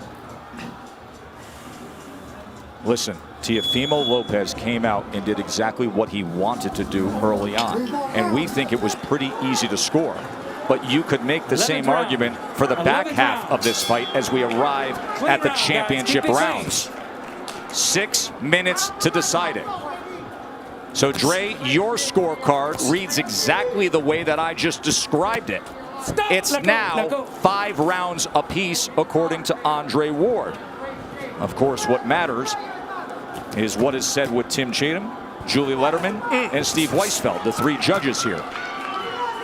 Speaker 1: Listen, Teofimo Lopez came out and did exactly what he wanted to do early on. And we think it was pretty easy to score. But you could make the same argument for the back half of this fight as we arrive at the championship rounds. 6 minutes to decide it. So, Dre, your scorecard reads exactly the way that I just described it. It's now 5 rounds apiece, according to Andre Ward. Of course, what matters is what is said with Tim Cheatham, Julie Letterman, and Steve Weisfeld, the 3 judges here.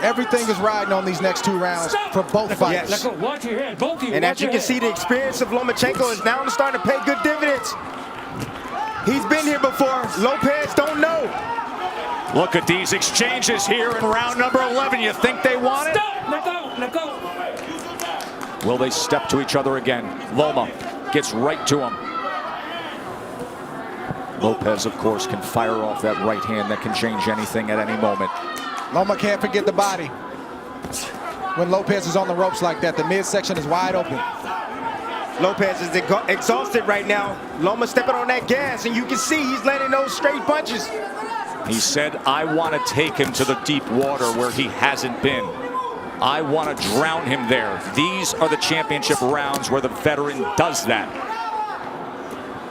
Speaker 4: Everything is riding on these next 2 rounds for both fights.
Speaker 3: Yes.
Speaker 2: Watch your head, both of you.
Speaker 3: And as you can see, the experience of Lomachenko is now starting to pay good dividends. He's been here before. Lopez don't know.
Speaker 1: Look at these exchanges here in round number 11. You think they want it?
Speaker 2: Let go.
Speaker 1: Will they step to each other again? Loma gets right to him. Lopez, of course, can fire off that right hand that can change anything at any moment.
Speaker 4: Loma can't forget the body. When Lopez is on the ropes like that, the midsection is wide open.
Speaker 3: Lopez is exhausted right now. Loma stepping on that gas, and you can see he's landing those straight punches.
Speaker 1: He said, I want to take him to the deep water where he hasn't been. I want to drown him there. These are the championship rounds where the veteran does that.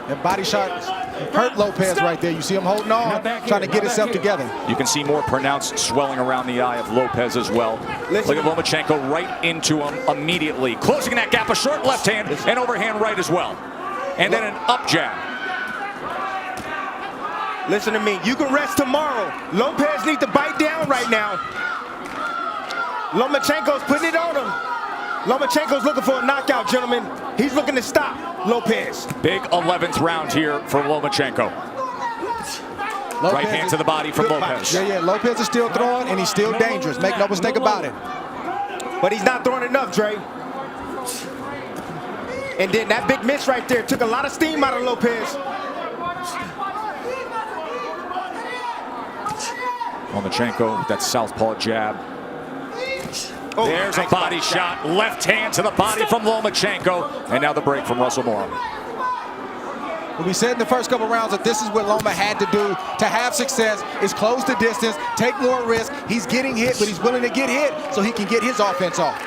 Speaker 4: And body shot hurt Lopez right there. You see him holding on, trying to get himself together.
Speaker 1: You can see more pronounced swelling around the eye of Lopez as well. Look at Lomachenko right into him immediately. Closing that gap, a short left hand and overhand right as well. And then an up jab.
Speaker 3: Listen to me, you can rest tomorrow. Lopez needs to bite down right now. Lomachenko's putting it on him. Lomachenko's looking for a knockout, gentlemen. He's looking to stop Lopez.
Speaker 1: Big 11th round here for Lomachenko. Right hand to the body from
Speaker 3: Good
Speaker 1: Lopez.
Speaker 4: Yeah, Lopez is still throwing, and he's still dangerous. Make no mistake about it.
Speaker 3: But he's not throwing enough, Dre. And then that big miss right there took a lot of steam out of Lopez.
Speaker 1: Lomachenko with that southpaw jab.
Speaker 3: Oh,
Speaker 1: There's a body shot. Left hand to the body from Lomachenko. And now the break from Russell Moore.
Speaker 4: We said in the first couple rounds that this is what Loma had to do to have success, is close the distance, take more risk. He's getting hit, but he's willing to get hit so he can get his offense off.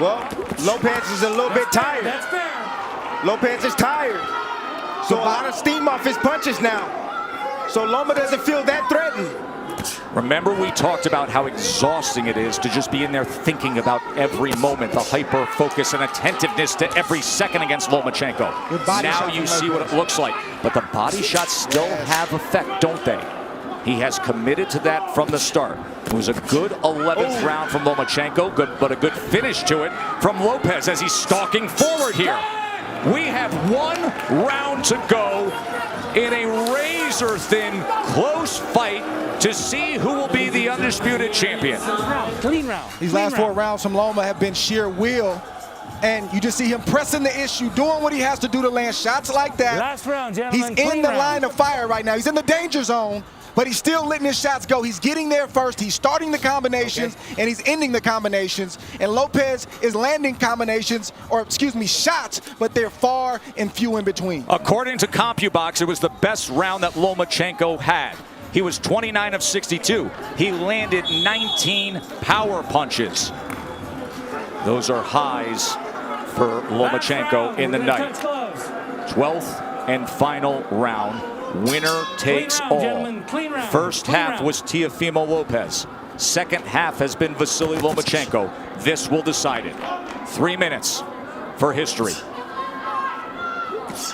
Speaker 3: Well, Lopez is a little bit tired.
Speaker 2: That's fair.
Speaker 3: Lopez is tired. So a lot of steam off his punches now. So Loma doesn't feel that threatened.
Speaker 1: Remember, we talked about how exhausting it is to just be in there thinking about every moment, the hyper focus and attentiveness to every second against Lomachenko. Now you see what it looks like. But the body shots still have effect, don't they? He has committed to that from the start. It was a good 11th round from Lomachenko, but a good finish to it from Lopez as he's stalking forward here. We have 1 round to go in a razor-thin, close fight to see who will be the undisputed champion.
Speaker 2: Clean round.
Speaker 4: These last 4 rounds from Loma have been sheer will, and you just see him pressing the issue, doing what he has to do to land shots like that.
Speaker 2: Last round,
Speaker 4: He's
Speaker 2: gentlemen.
Speaker 4: in the line of fire right now. He's in the danger zone, but he's still letting his shots go. He's getting there first. He's starting the combinations, and he's ending the combinations. And Lopez is landing combinations, or excuse me, shots, but they're far and few in between.
Speaker 1: According to CompuBox, it was the best round that Lomachenko had. He was 29 of 62. He landed 19 power punches. Those are highs for Lomachenko in the night. 12th and final round. Winner takes all. First half was Teofimo Lopez. Second half has been Vasiliy Lomachenko. This will decide it. 3 minutes for history.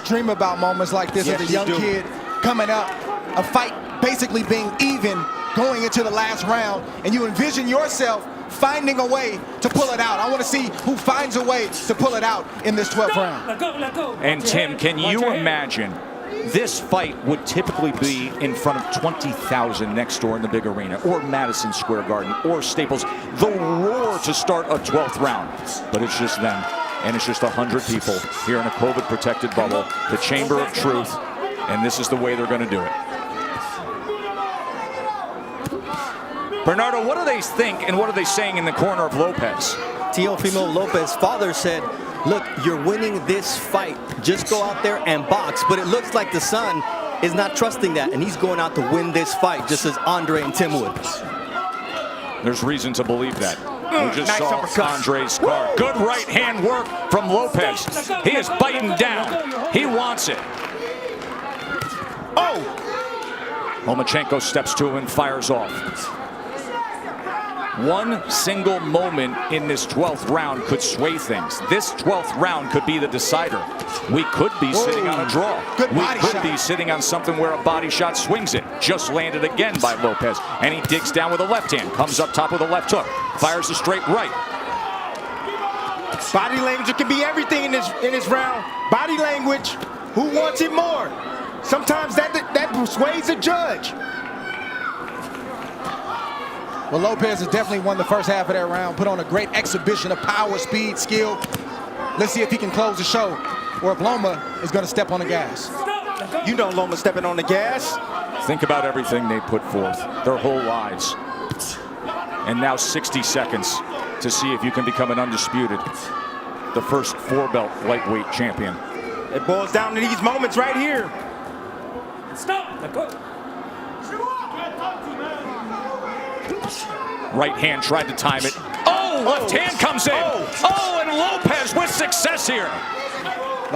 Speaker 4: Dream about moments like this as a young kid coming up, a fight basically being even going into the last round, and you envision yourself finding a way to pull it out. I want to see who finds a way to pull it out in this 12th round.
Speaker 2: Let go.
Speaker 1: And Tim, can you imagine this fight would typically be in front of 20,000 next door in the big arena, or Madison Square Garden, or Staples. The roar to start a 12th round. But it's just them, and it's just 100 people here in a COVID-protected bubble, the Chamber of Truth, and this is the way they're going to do it. Bernardo, what do they think, and what are they saying in the corner of Lopez?
Speaker 5: Teofimo Lopez's father said, look, you're winning this fight. Just go out there and box. But it looks like the son is not trusting that, and he's going out to win this fight, just as Andre and Tim would.
Speaker 1: There's reason to believe that. We just
Speaker 3: nice
Speaker 1: saw
Speaker 3: uppercut.
Speaker 1: Andre's card. Good right hand work from Lopez. He is biting down. He wants it.
Speaker 3: Oh!
Speaker 1: Lomachenko steps to him and fires off. One single moment in this 12th round could sway things. This 12th round could be the decider. We could be sitting on a draw. We could be sitting on something where a body shot swings it. Just landed again by Lopez. And he digs down with a left hand. Comes up top with a left hook. Fires a straight right.
Speaker 3: Body language can be everything in this round. Body language. Who wants it more? Sometimes that persuades the judge.
Speaker 4: Well, Lopez has definitely won the first half of that round, put on a great exhibition of power, speed, skill. Let's see if he can close the show, or if Loma is going to step on the gas.
Speaker 3: You know Loma stepping on the gas.
Speaker 1: Think about everything they put forth, their whole lives. And now 60 seconds to see if you can become an undisputed, the first 4-belt lightweight champion.
Speaker 3: It boils down to these moments right here.
Speaker 2: Stop. Let go.
Speaker 1: Right hand tried to time it. Oh, left hand comes in. Oh, and Lopez with success here.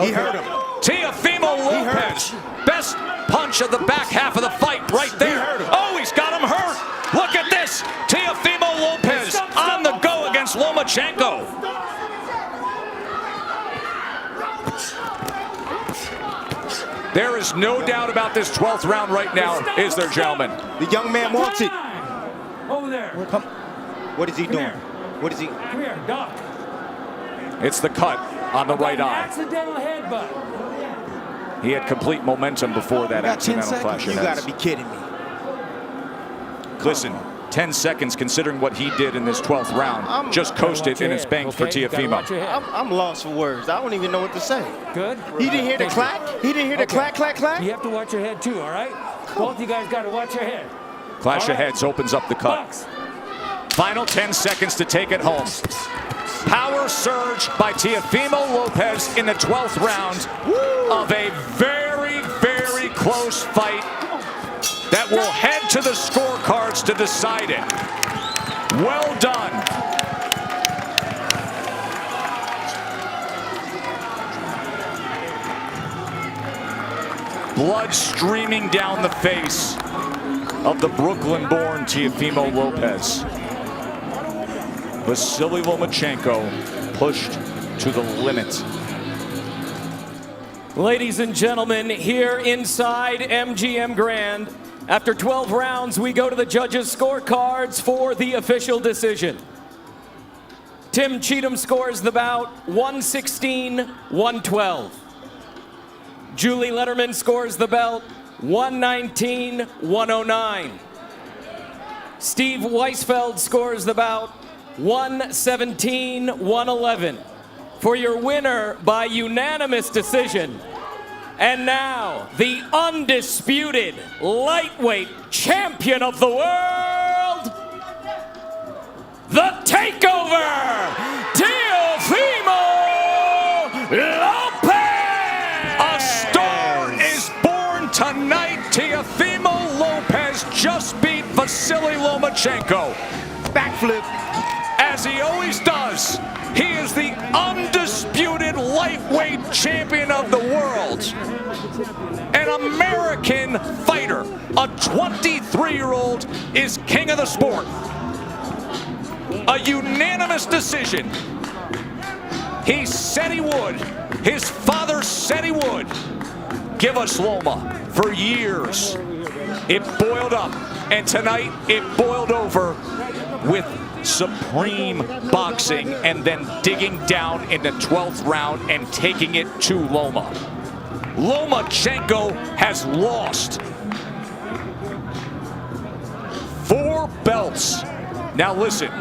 Speaker 3: He hurt him.
Speaker 1: Teofimo Lopez. Best punch of the back half of the fight right there. Oh, he's got him hurt. Look at this. Teofimo Lopez on the go against Lomachenko. There is no doubt about this 12th round right now, is there, gentlemen?
Speaker 3: The young man wants it.
Speaker 2: Over there.
Speaker 3: What is he doing?
Speaker 2: Here.
Speaker 3: What is he?
Speaker 2: Come here, Doc.
Speaker 1: It's the cut on the right eye.
Speaker 2: Accidental headbutt.
Speaker 1: He had complete momentum before that
Speaker 4: got 10
Speaker 1: accidental clash.
Speaker 3: You got to be kidding me.
Speaker 1: Listen, 10 seconds considering what he did in this 12th round. Just coasted and it's banked for Teofimo.
Speaker 3: I'm lost for words. I don't even know what to say.
Speaker 2: Good.
Speaker 3: He didn't hear the clack? He didn't hear the clack, clack, clack?
Speaker 2: You have to watch your head too, all right? Both you guys got to watch your head.
Speaker 1: Clash of heads opens up the cut.
Speaker 2: Boxe.
Speaker 1: Final 10 seconds to take it home. Power surge by Teofimo Lopez in the 12th round of a very, very close fight that will head to the scorecards to decide it. Well done. Blood streaming down the face of the Brooklyn-born Teofimo Lopez. Vasiliy Lomachenko pushed to the limit.
Speaker 8: Ladies and gentlemen, here inside MGM Grand, after 12 rounds, we go to the judges' scorecards for the official decision. Tim Cheatham scores the bout 116-112. Julie Letterman scores the belt 119-109. Steve Weisfeld scores the bout 117-111. For your winner by unanimous decision, and now the undisputed lightweight champion of the world, the takeover, Teofimo Lopez!
Speaker 1: A star is born tonight. Teofimo Lopez just beat Vasiliy Lomachenko.
Speaker 3: Backflip.
Speaker 1: As he always does, he is the undisputed lightweight champion of the world. An American fighter, a 23-year-old, is king of the sport. A unanimous decision. He said he would. His father said he would. Give us Loma. For years, it boiled up, and tonight it boiled over with supreme boxing and then digging down in the 12th round and taking it to Loma. Lomachenko has lost 4 belts. Now listen,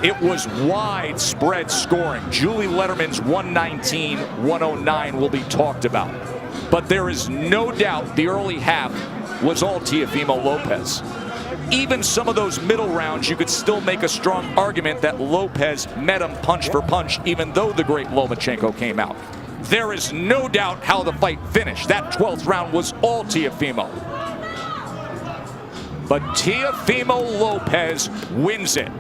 Speaker 1: it was widespread scoring. Julie Letterman's 119-109 will be talked about. But there is no doubt the early half was all Teofimo Lopez. Even some of those middle rounds, you could still make a strong argument that Lopez met him punch for punch, even though the great Lomachenko came out. There is no doubt how the fight finished. That 12th round was all Teofimo. But Teofimo Lopez wins it.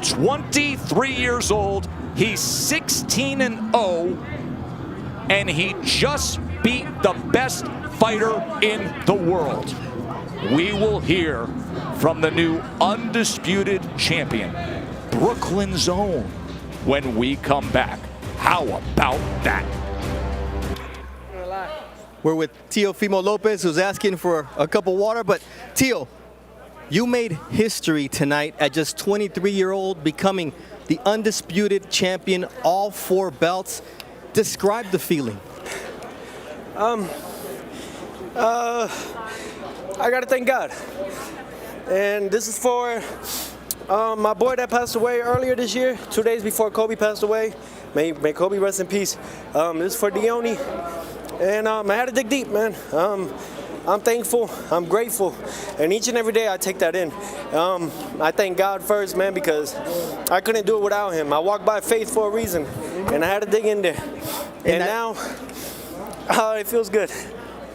Speaker 1: 23 years old, he's 16-0, and he just beat the best fighter in the world. We will hear from the new undisputed champion, Brooklyn's own, when we come back. How about that?
Speaker 5: We're with Teofimo Lopez, who's asking for a cup of water. But Teo, you made history tonight at just 23-year-old, becoming the undisputed champion, all 4 belts. Describe the feeling.
Speaker 9: I gotta thank God, and this is for my boy that passed away earlier this year, 2 days before Kobe passed away. May Kobe rest in peace. This is for Dione, and I had to dig deep, man. I'm thankful, I'm grateful, and each and every day I take that in. I thank God first, man, because I couldn't do it without him. I walked by faith for a reason, and I had to dig in there. And now, it feels good.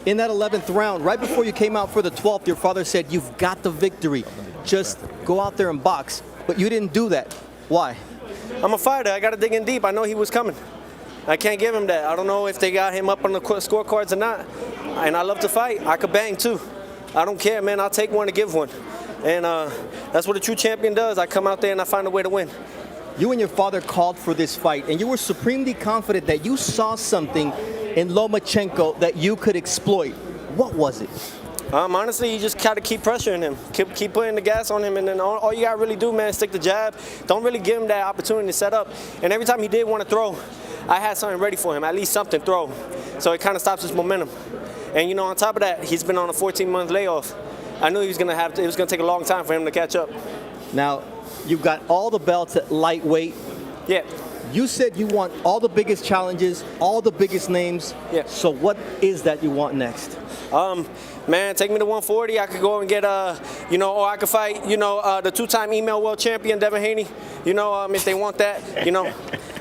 Speaker 5: In that 11th round, right before you came out for the 12th, your father said, "You've got the victory. Just go out there and box." But you didn't do that. Why?
Speaker 9: I'm a fighter. I got to dig in deep. I know he was coming. I can't give him that. I don't know if they got him up on the scorecards or not. And I love to fight. I could bang too. I don't care, man. I'll take one to give one. And that's what a true champion does. I come out there and I find a way to win.
Speaker 5: You and your father called for this fight, and you were supremely confident that you saw something in Lomachenko that you could exploit. What was it?
Speaker 9: Honestly, you just got to keep pressuring him. Keep putting the gas on him, and then all you got to really do, man, is stick the jab. Don't really give him that opportunity to set up. And every time he did want to throw, I had something ready for him, at least something throw. So it kind of stops his momentum. And, you know, on top of that, he's been on a 14-month layoff. I knew he was gonna have to, it was gonna take a long time for him to catch up.
Speaker 5: Now, you've got all the belts at lightweight.
Speaker 9: Yeah.
Speaker 5: You said you want all the biggest challenges, all the biggest names.
Speaker 9: Yeah.
Speaker 5: So what is that you want next?
Speaker 9: Man, take me to 140. I could go and get, you know, or I could fight, you know, the two-time email world champion, Devin Haney. You know, if they want that, you know.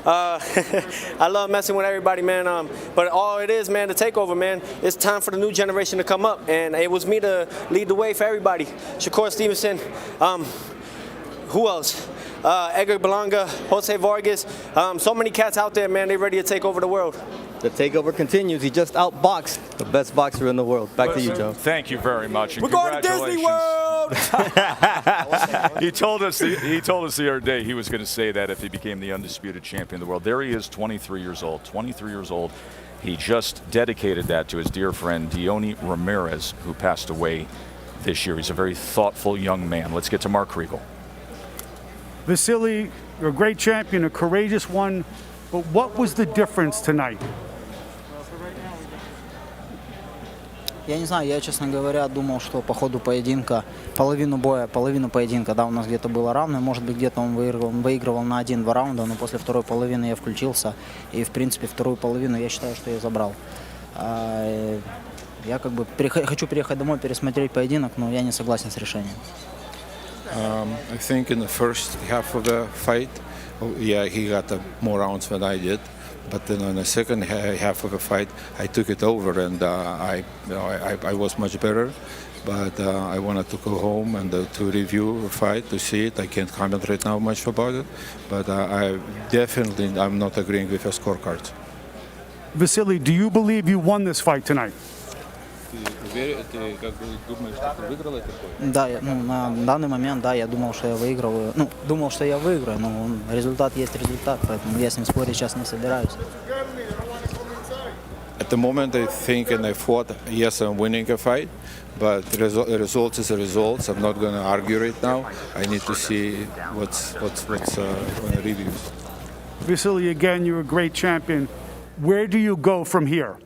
Speaker 9: I love messing with everybody, man. But all it is, man, the takeover, man, it's time for the new generation to come up. And it was me to lead the way for everybody. Shakur Stevenson, who else? Edgar Berlanga, Jose Vargas. So many cats out there, man, they ready to take over the world.
Speaker 5: The takeover continues. He just outboxed the best boxer in the world. Back to you, Joe.
Speaker 1: Thank you very much. And
Speaker 9: We're going to Disney World!
Speaker 1: He told us the other day he was going to say that if he became the undisputed champion of the world. There he is, 23 years old. 23 years old. He just dedicated that to his dear friend Diony Ramirez, who passed away this year. He's a very thoughtful young man. Let's get to Mark Kriegel.
Speaker 7: Vasiliy, you're a great champion, a courageous one, but what was the difference tonight?
Speaker 10: Я не знаю, я, честно говоря, думал, что по ходу поединка, половину поединка, да, у нас где-то было равно, может быть, где-то он выигрывал на 1-2 раунда, но после второй половины я включился, и, в принципе, вторую половину я считаю, что я забрал. Я как бы хочу приехать домой, пересмотреть поединок, но я не согласен с решением.
Speaker 11: I think in the first half of the fight, yeah, he got more rounds than I did. But then in the second half of the fight, I took it over, and I was much better. But I wanted to go home and to review the fight, to see it. I can't comment right now much about it. But I'm not agreeing with the scorecards.
Speaker 7: Vasiliy, do you believe you won this fight tonight?
Speaker 10: Да, на данный момент, да, я думал, что я выигрываю. Ну, думал, что я выиграю, но результат есть результат, поэтому я с ним спорить сейчас не собираюсь.
Speaker 11: At the moment, I think and I thought, yes, I'm winning a fight, but results is a result. I'm not going to argue right now. I need to see what's on the reviews.
Speaker 7: Vasiliy, again, you're a great champion. Where do you go from here?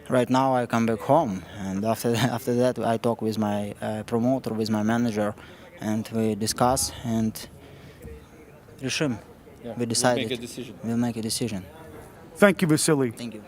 Speaker 10: Right now I come back home, and after that I talk with my promoter, with my manager, and we discuss and решим. We decide.
Speaker 11: We'll make a decision.
Speaker 10: We'll make a decision.
Speaker 7: Thank you, Vasiliy.
Speaker 10: Thank you.